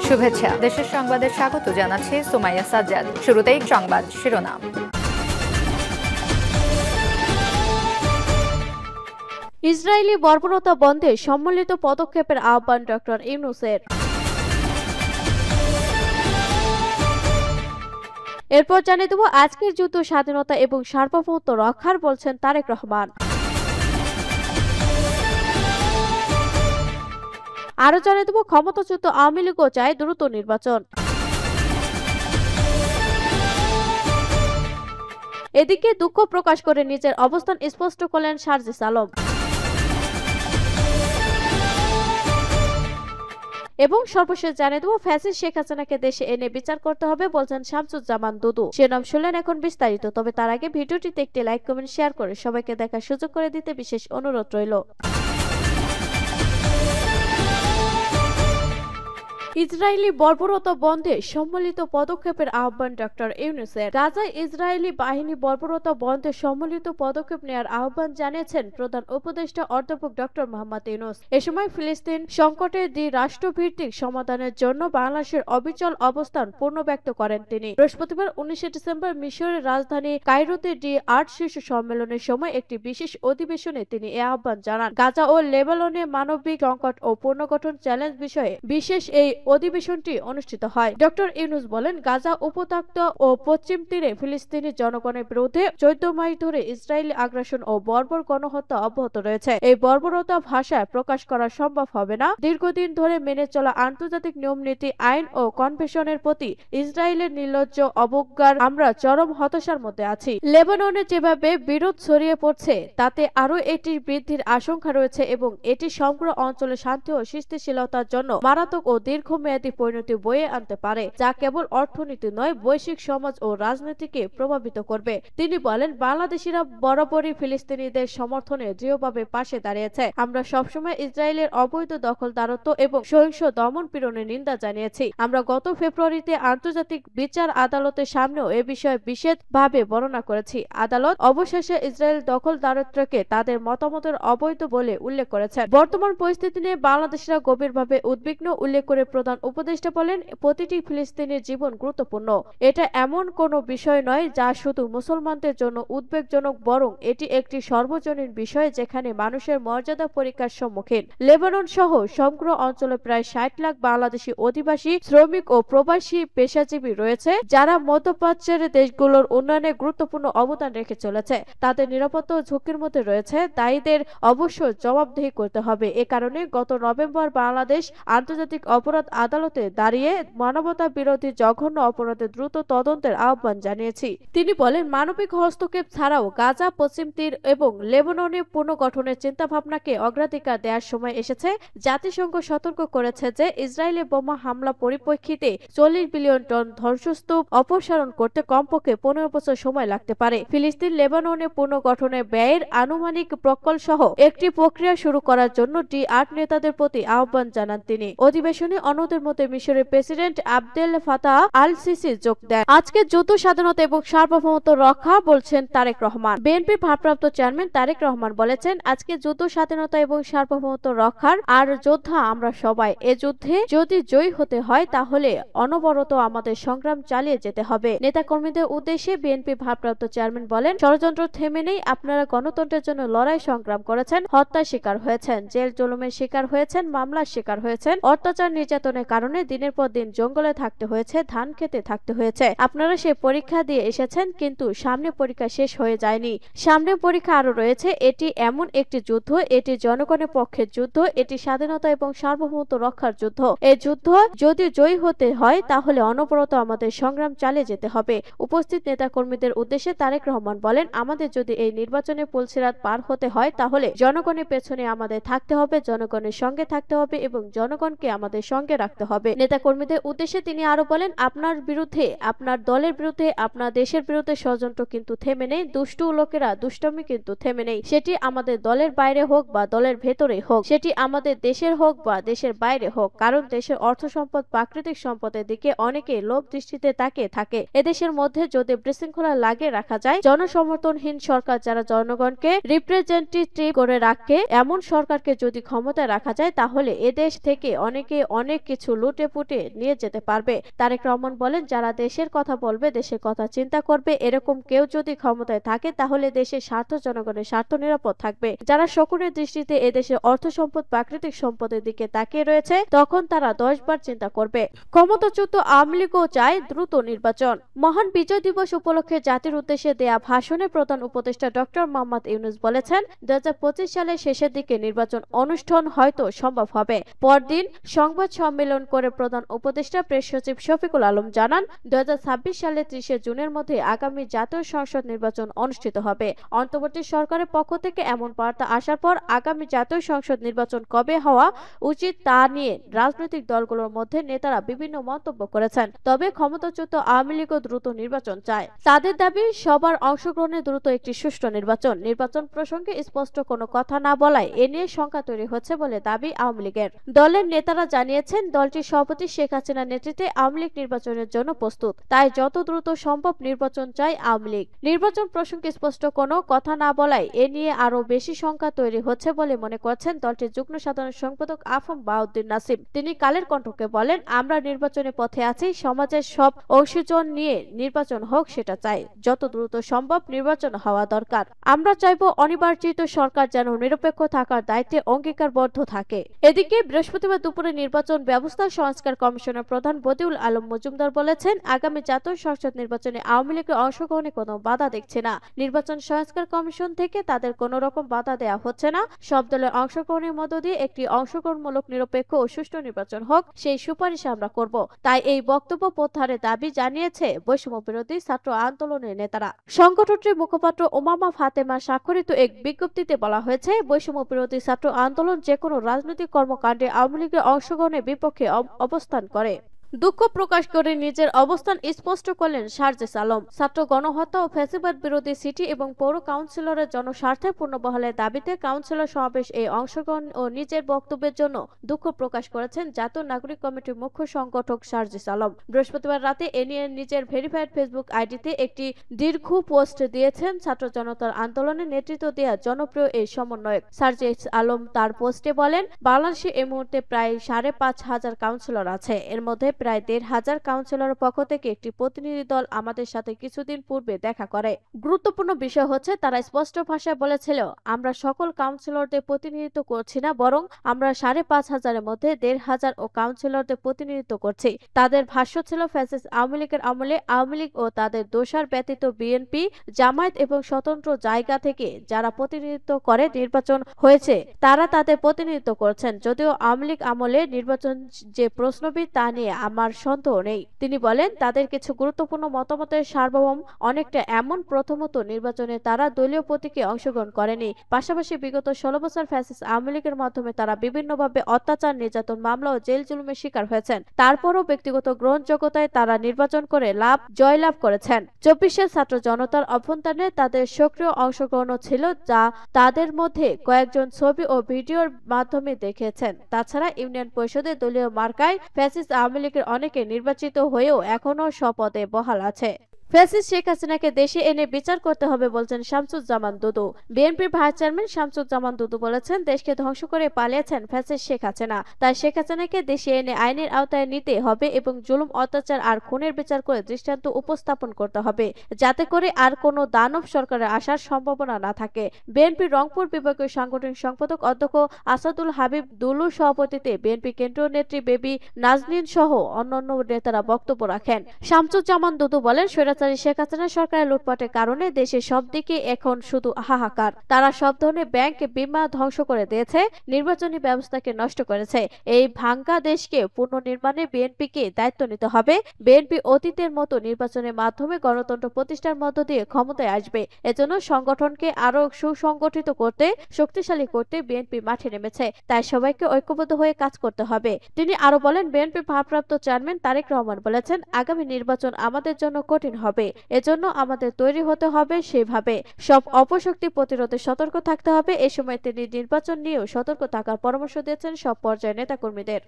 শুভেচ্ছা। দেশের সংবাদে স্বাগত জানাচ্ছি সুমাইয়া সাজ্জাদ। শুরুতেই সংবাদ শিরোনাম। ইসরায়েলি বর্বরতা বন্ধে সম্মিলিত পদক্ষেপের আহ্বান ডক্টর ইউনূসের। এরপর জানিয়ে দেব আজকের যুদ্ধ স্বাধীনতা এবং সার্বভৌমত্ব রক্ষার বলছেন তারেক রহমান। আরো জানিয়ে দেব ক্ষমতাচ্যুত আওয়ামী লীগও চায় দ্রুত নির্বাচন। এদিকে দুঃখ প্রকাশ করে নিজের অবস্থান স্পষ্ট করলেন সার্জিস আলম। এবং সর্বশেষ জানিয়ে দেব ফ্যাসিস্ট শেখ হাসিনাকে দেশে এনে বিচার করতে হবে বলছেন শামসুজ্জামান দুদু। শিরোনাম শুনলেন, এখন বিস্তারিত। তবে তার আগে ভিডিওটিতে একটি লাইক, কমেন্ট, শেয়ার করে সবাইকে দেখার সুযোগ করে দিতে বিশেষ অনুরোধ রইল। ইসরায়েলি বর্বরতা বন্ধে সম্মিলিত পদক্ষেপের আহ্বান ডক্টর ইউনূসের। গাজায় ইসরায়েলি বাহিনী বর্বরতা বন্ধে সম্মিলিত পদক্ষেপ নেওয়ার আহ্বান জানিয়েছেন প্রধান উপদেষ্টা অধ্যাপক ডক্টর মোহাম্মদ ইউনূস। এ সময় ফিলিস্তিন সংকটের রাষ্ট্রভিত্তিক সমাধানের জন্য বাংলাদেশের অবিচল অবস্থান পুনর্ব্যক্ত করেন তিনি। বৃহস্পতিবার 19 ডিসেম্বর মিশরের রাজধানী কায়রোতে D8 শীর্ষ সম্মেলনের সময় একটি বিশেষ অধিবেশনে তিনি এ আহ্বান জানান। গাজা ও লেবাননে মানবিক সংকট ও পুনর্গঠন চ্যালেঞ্জ বিষয়ে বিশেষ এই অধিবেশনটি অনুষ্ঠিত হয়। ডক্টর ইউনূস বলেন, গাজা উপত্যকা ও পশ্চিম তীরে ফিলিস্তিনি জনগণের বিরুদ্ধে 14 মাস ধরে ইসরায়েলি আগ্রাসন ও বর্বর গণহত্যা অব্যাহত রয়েছে। এই বর্বরতা ভাষায় প্রকাশ করা সম্ভব হবে না। দীর্ঘদিন ধরে মেনে চলা আন্তর্জাতিক নিয়ম নীতি, আইন ও কনভেনশনের প্রতি ইসরায়েলের নির্লজ্জ অবজ্ঞার আমরা চরম হতাশার মধ্যে আছি। লেবাননে যেভাবে বিরোধ ছড়িয়ে পড়ছে তাতে আরও এটি বৃদ্ধির আশঙ্কা রয়েছে এবং এটি সমগ্র অঞ্চলে শান্তি ও স্থিতিশীলতার জন্য মারাত্মক ও দীর্ঘমেয়াদী পরিণতি বয়ে আনতে পারে, যা কেবল অর্থনীতি নয়, বৈশ্বিক সমাজ ও রাজনীতিকে প্রভাবিত করবে। তিনি বলেন, বাংলাদেশিরা বরাবরই ফিলিস্তিনিদের সমর্থনে দৃঢ়ভাবে পাশে দাঁড়িয়েছে। আমরা সবসময় ইসরায়েলের অবৈধ দখলদারত্ব এবং সহিংস দমন পীড়নের নিন্দা জানিয়েছি। আমরা গত ফেব্রুয়ারিতে আন্তর্জাতিক বিচার আদালতের সামনেও এ বিষয়ে বিশেষভাবে বর্ণনা করেছি। আদালত অবশেষে ইসরায়েল দখলদারত্বকে তাদের মতামতের অবৈধ বলে উল্লেখ করেছে। বর্তমান পরিস্থিতি নিয়ে বাংলাদেশিরা গভীরভাবে উদ্বিগ্ন উল্লেখ করে প্রধান উপদেষ্টা বলেন, প্রতিটি ফিলিস্তিনের জীবন গুরুত্বপূর্ণ। এটা এমন কোনো বিষয় নয় যা শুধু মুসলমানদের জন্য উদ্বেগজনক, বরং এটি একটি সর্বজনীন বিষয় যেখানে মানুষের মর্যাদা পরীক্ষার সম্মুখীন। লেবানন সহ সমগ্র অঞ্চলে প্রায় 60 লাখ বাংলাদেশি অধিবাসী, শ্রমিক ও প্রবাসী পেশাজীবী রয়েছে যারা মধ্যপ্রাচ্যের দেশগুলোর উন্নয়নে গুরুত্বপূর্ণ অবদান রেখে চলেছে। তাদের নিরাপত্তা ঝুঁকির মধ্যে রয়েছে, দায়ীদের অবশ্যই জবাবদিহি করতে হবে। এ কারণে গত নভেম্বর বাংলাদেশ আন্তর্জাতিক অপরাধ আদালতে দাঁড়িয়ে মানবতা বিরোধী জঘন্য অপরাধের দ্রুত তদন্তের আহ্বান জানিয়েছি। তিনি বলেন, মানবিক হস্তক্ষেপ ছাড়াও গাজা, পশ্চিম তীর এবং লেবাননে পুনর্গঠনের চিন্তাভাবনাকে অগ্রাধিকার দেওয়ার সময় এসেছে। জাতিসংঘ সতর্ক করেছে যে ইসরায়েলের বোমা হামলা পরিপ্রেক্ষিতে 40 বিলিয়ন টন ধ্বংসস্তূপ অপসারণ করতে কমপক্ষে 15 বছর সময় লাগতে পারে। ফিলিস্তিন লেবাননে পুনর্গঠনের ব্যয়ের আনুমানিক প্রকল্প সহ একটি প্রক্রিয়া শুরু করার জন্য D8 নেতাদের প্রতি আহ্বান জানান তিনি। অধিবেশনে অন্যদের মধ্যে মিশরের president Abdel Fattah al Sisi যোগ দেন। আজকে যুদ্ধ স্বাধীনতা এবং সার্বভৌমত্ব রক্ষা বলছেন তারেক রহমান। বিএনপির ভারপ্রাপ্ত চেয়ারম্যান তারেক রহমান বলেছেন, আজকে যুদ্ধ স্বাধীনতা এবং সার্বভৌমত্ব রক্ষার আর যোদ্ধা আমরা সবাই। এ যুদ্ধে যদি জয়ী হতে হয় তাহলে অনবরত আমাদের সংগ্রাম চালিয়ে যেতে হবে। নেতাকর্মীদের উদ্দেশ্যে বিএনপি ভারপ্রাপ্ত চেয়ারম্যান বলেন, ষড়যন্ত্র থেমে নেই। আপনারা গণতন্ত্রের জন্য লড়াই সংগ্রাম করেছেন, হত্যার শিকার হয়েছেন, জেল জুলুমের শিকার হয়েছেন, মামলার শিকার হয়েছেন, অত্যাচার নির্যাতনের কারণে দিনের পর দিন জঙ্গলে থাকতে হয়েছে, ধান খেতে থাকতে হয়েছে। আপনারা সেই পরীক্ষা দিয়ে এসেছেন, কিন্তু সামনে পরীক্ষা শেষ হয়ে যায়নি। সামনে পরীক্ষা আরো রয়েছে। এটি এমন একটি যুদ্ধ, এটি জনগণের পক্ষের যুদ্ধ, এটি স্বাধীনতা এবং সার্বভৌমত্ব রক্ষার যুদ্ধ। এই যুদ্ধ যদি জয়ী হতে হয় তাহলে অনবরত আমাদের সংগ্রাম চালিয়ে যেতে হবে। উপস্থিত নেতাকর্মীদের উদ্দেশ্যে তারেক রহমান বলেন, আমাদের যদি এই নির্বাচনের পুলসিরাত পার হতে হয় তাহলে জনগণের পেছনে আমাদের থাকতে হবে, জনগণের সঙ্গে থাকতে হবে এবং জনগণকে আমাদের সঙ্গে রাখতে হবে। নেতাকর্মীদের উদ্দেশ্যে তিনি আরো বলেন, আপনার বিরুদ্ধে, আপনার দলের বিরুদ্ধে, আপনার দেশের বিরুদ্ধে ষড়যন্ত্র কিন্তু থেমে নেই। দুষ্টু লোকেরা দুষ্টমি কিন্তু থেমে নেই। সেটি আমাদের দলের বাইরে হোক বা দলের ভেতরে হোক, সেটি আমাদের দেশের হোক বা দেশের বাইরে হোক, কারণ দেশের অর্থ সম্পদ, প্রাকৃতিক সম্পদের দিকে অনেকে লোভ দৃষ্টিতে তাকিয়ে থাকে। এদেশের মধ্যে যদি বিশৃঙ্খলা লাগিয়ে রাখা যায়, জনসমর্থনহীন সরকার যারা জনগণকে রিপ্রেজেন্টেটিভ করে রাখে, এমন সরকারকে যদি ক্ষমতায় রাখা যায় তাহলে এদেশ থেকে অনেকে অনেক কিছু লুটে পুটে নিয়ে যেতে পারবে। তারেক রহমান বলেন, যারা দেশের কথা বলবে, দেশের কথা চিন্তা করবে, এরকম কেউ যদি ক্ষমতায় থাকে তাহলে দেশের স্বার্থ, জনগণের স্বার্থ নিরাপদ থাকবে। যারা শকুনের দৃষ্টিতে এদেশের অর্থ সম্পদ, প্রাকৃতিক সম্পদের দিকে তাকিয়ে রয়েছে, তখন তারা 10 বার চিন্তা করবে। ক্ষমতাচ্যুত আওয়ামী লীগও চায় দ্রুত নির্বাচন। মহান বিজয় দিবস উপলক্ষে জাতির উদ্দেশ্যে দেয়া ভাষণে প্রধান উপদেষ্টা ডক্টর মোহাম্মদ ইউনূস বলেছেন, 2025 সালের শেষের দিকে নির্বাচন অনুষ্ঠান হয়তো সম্ভব হবে। পরদিন সংবাদ সম্মেলন করে প্রধান উপদেষ্টা প্রেস সচিব শফিকুল আলম জানান, 2026 সালের 30 জুনের মধ্যে আগামী জাতীয় সংসদ নির্বাচন অনুষ্ঠিত হবে। অন্তর্বর্তী সরকারের পক্ষ থেকে এমন বার্তা আসার পর আগামী জাতীয় সংসদ নির্বাচন কবে হওয়া উচিত তা নিয়ে রাজনৈতিক দলগুলোর মধ্যে নেতারা বিভিন্ন মন্তব্য করেছেন। তবে ক্ষমতাচ্যুত আওয়ামী লীগও দ্রুত নির্বাচন চায়। তাদের দাবি, সবার অংশগ্রহণে দ্রুত একটি সুষ্ঠু নির্বাচন প্রসঙ্গে স্পষ্ট কোনো কথা না বলায় এ নিয়ে শঙ্কা তৈরি হচ্ছে বলে দাবি আওয়ামী লীগের। দলের নেতারা জানিয়েছেন, দলটির সভাপতি শেখ হাসিনার নেতৃত্বে আওয়ামী লীগ নির্বাচনের জন্য প্রস্তুত, তাই যত দ্রুত সম্ভব নির্বাচন চায় আওয়ামী লীগ। নির্বাচন প্রসঙ্গে স্পষ্ট কোনো কথা না বলায় এ নিয়ে আরো বেশি শঙ্কা তৈরি হচ্ছে বলে মনে করছেন দলটির যুগ্ম সাধারণ সম্পাদক আফম বাহাউদ্দিন নাসিম। তিনি কালের কণ্ঠকে বলেন, আমরা নির্বাচনের পথে আছি, সমাজের সব অংশীজন নিয়ে নির্বাচন হোক সেটা চাই। যত দ্রুত সম্ভব নির্বাচন হওয়া দরকার। আমরা চাইব অনির্বাচিত সরকার যেন নিরপেক্ষ থাকার দায়িত্বে অঙ্গীকারবদ্ধ থাকে। এদিকে বৃহস্পতিবার দুপুরে নির্বাচন ব্যবস্থা সংস্কার কমিশনের প্রধান বদিউল আলম মজুমদার বলেছেন, আগামী জাতীয় সংসদ নির্বাচনে আওয়ামী লীগের অংশগ্রহণে কোনো বাধা দেখছে না। নির্বাচন সংস্কার কমিশন থেকে তাদের কোনো রকম বাধা দেওয়া হচ্ছে না। সব দলের অংশগ্রহণের মধ্য দিয়ে একটি অংশগ্রহণমূলক, নিরপেক্ষ ও সুষ্ঠু নির্বাচন হোক, সেই সুপারিশ আমরা করব। তাই এই বক্তব্য প্রত্যাহারের দাবি জানিয়েছে বৈষম্য বিরোধী ছাত্র আন্দোলনের নেতারা। সংগঠনটির মুখপাত্র ওমামা ফাতেমা স্বাক্ষরিত এক বিজ্ঞপ্তিতে বলা হয়েছে, বৈষম্য বিরোধী ছাত্র আন্দোলন যেকোনো রাজনৈতিক কর্মকাণ্ডে আওয়ামী লীগের অংশগ্রহণের বিপক্ষে অবস্থান করে। দুঃখ প্রকাশ করে নিজের অবস্থান স্পষ্ট করলেন সার্জিস আলম। ছাত্র গণহত্যা ও ফ্যাসিবাদ বিরোধী সিটি এবং পৌর কাউন্সিলরের জনস্বার্থে পুনর্বহালের দাবিতে কাউন্সিলর সমাবেশ এই অংশগ্রহণ ও নিজের বক্তব্যের জন্য দুঃখ প্রকাশ করেছেন জাতীয় নাগরিক কমিটির মুখ্য সংগঠক সার্জিস আলম। বৃহস্পতিবার রাতে এ নিয়ে নিজের ভেরিফাইড ফেসবুক আইডিতে একটি দীর্ঘ পোস্ট দিয়েছেন ছাত্র জনতার আন্দোলনে নেতৃত্ব দেওয়া জনপ্রিয় এই সমন্বয়ক। সার্জিস আলম তার পোস্টে বলেন, বাংলাদেশে এই মুহূর্তে প্রায় 5,500 কাউন্সিলর আছে। এর মধ্যে প্রায় 1,500 কাউন্সিলরের পক্ষ থেকে একটি প্রতিনিধি দল আমাদের সাথে কিছুদিন পূর্বে দেখা করে। গুরুত্বপূর্ণ বিষয় হচ্ছে, তারা স্পষ্ট ভাষায় বলেছিল, আমরা সকল কাউন্সিলরদের প্রতিনিধিত্ব করছি না, বরং আমরা 5,500 মধ্যে 1,500 ও কাউন্সিলরদের প্রতিনিধিত্ব করছি। তাদের ভাষ্য ছিল, ফ্যাসিস্ট আওয়ামী লীগের আমলে আওয়ামী লীগ ও তাদের দোসর ব্যতীত বিএনপি, জামায়াত এবং স্বতন্ত্র জায়গা থেকে যারা প্রতিনিধিত্ব করে নির্বাচন হয়েছে, তারা তাদের প্রতিনিধিত্ব করছেন। যদিও আওয়ামী লীগ আমলে নির্বাচন যে প্রশ্নবিদ তা নিয়ে আমার সন্দেহ নেই। তিনি বলেন, তাদের কিছু গুরুত্বপূর্ণ মতামতের সার্বভৌম অনেকটা এমন, প্রথমত নির্বাচনে তারা দলীয় প্রতীকে অংশগ্রহণ করেনি। পাশাপাশি বিগত 16 বছর ফ্যাসিস্ট আওয়ামী লীগের মাধ্যমে তারা বিভিন্নভাবে অত্যাচার, নির্যাতন, মামলা ও জেল জুলুমের শিকার হয়েছেন। তারপরও ব্যক্তিগত গ্রহণযোগ্যতায় তারা নির্বাচন করে জয়লাভ করেছেন। 24-এর ছাত্র জনতার অভ্যন্তরে তাদের সক্রিয় অংশগ্রহণও ছিল, যা তাদের মধ্যে কয়েকজন ছবি ও ভিডিওর মাধ্যমে দেখিয়েছেন। তাছাড়া ইউনিয়ন পরিষদে দলীয় মার্কায় ফ্যাসিস্ট আওয়ামী লীগের অনেকে নির্বাচিত হয়েও এখনো স্বপদে বহাল আছে। ফ্যাসিস্ট শেখ হাসিনাকে দেশে এনে বিচার করতে হবে বলছেন শামসুজ্জামান দুদু। বিএনপির ভাইস চেয়ারম্যান শামসুজ্জামান দুদু বলেছেন, দেশকে ধ্বংস করে পালিয়েছেন ফ্যাসিস্ট শেখ হাসিনা। তাই শেখ হাসিনাকে দেশে এনে আইনের আওতায় নিতে হবে এবং জুলুম, অত্যাচার আর খুনের বিচার করে দৃষ্টান্ত উপস্থাপন করতে হবে, যাতে করে আর কোনো দানব সরকারের আসার সম্ভাবনা না থাকে। বিএনপির রংপুর বিভাগীয় সাংগঠনিক সম্পাদক অধ্যক্ষ আসাদুল হাবিব দুলুর সভাপতিত্বে বিএনপি কেন্দ্রীয় নেত্রী বেবি নাজনীন সহ অন্যান্য নেতারা বক্তব্য রাখেন। শামসুজ্জামান দুদু বলেন, শেখ হাসিনা সরকারের লুটপাটের কারণে দেশের সব দিকে এখন শুধু হাহাকার। তারা সব ধরনের ব্যাংক, বীমা ধ্বংস করে দিয়েছে, নির্বাচনী ব্যবস্থাকে নষ্ট করেছে। এই ভাঙ্গা দেশকে পুনর্নির্মাণে বিএনপিকে দায়িত্ব নিতে হবে। বিএনপি অতীতের মতো নির্বাচনের মাধ্যমে গণতন্ত্র প্রতিষ্ঠার মধ্য দিয়ে ক্ষমতায় আসবে। এজন্য সংগঠনকে আরো সুসংগঠিত করতে, শক্তিশালী করতে বিএনপি মাঠে নেমেছে। তাই সবাইকে ঐক্যবদ্ধ হয়ে কাজ করতে হবে। তিনি আরো বলেন, বিএনপি ভারপ্রাপ্ত চেয়ারম্যান তারেক রহমান বলেছেন, আগামী নির্বাচন আমাদের জন্য কঠিন হবে। এজন্য আমাদের তৈরি হতে হবে সেভাবে। সব অপশক্তি প্রতিরোধে সতর্ক থাকতে হবে। এ সময় তিনি নির্বাচন নিয়েও সতর্ক থাকার পরামর্শ দিয়েছেন সব পর্যায়ের নেতাকর্মীদের।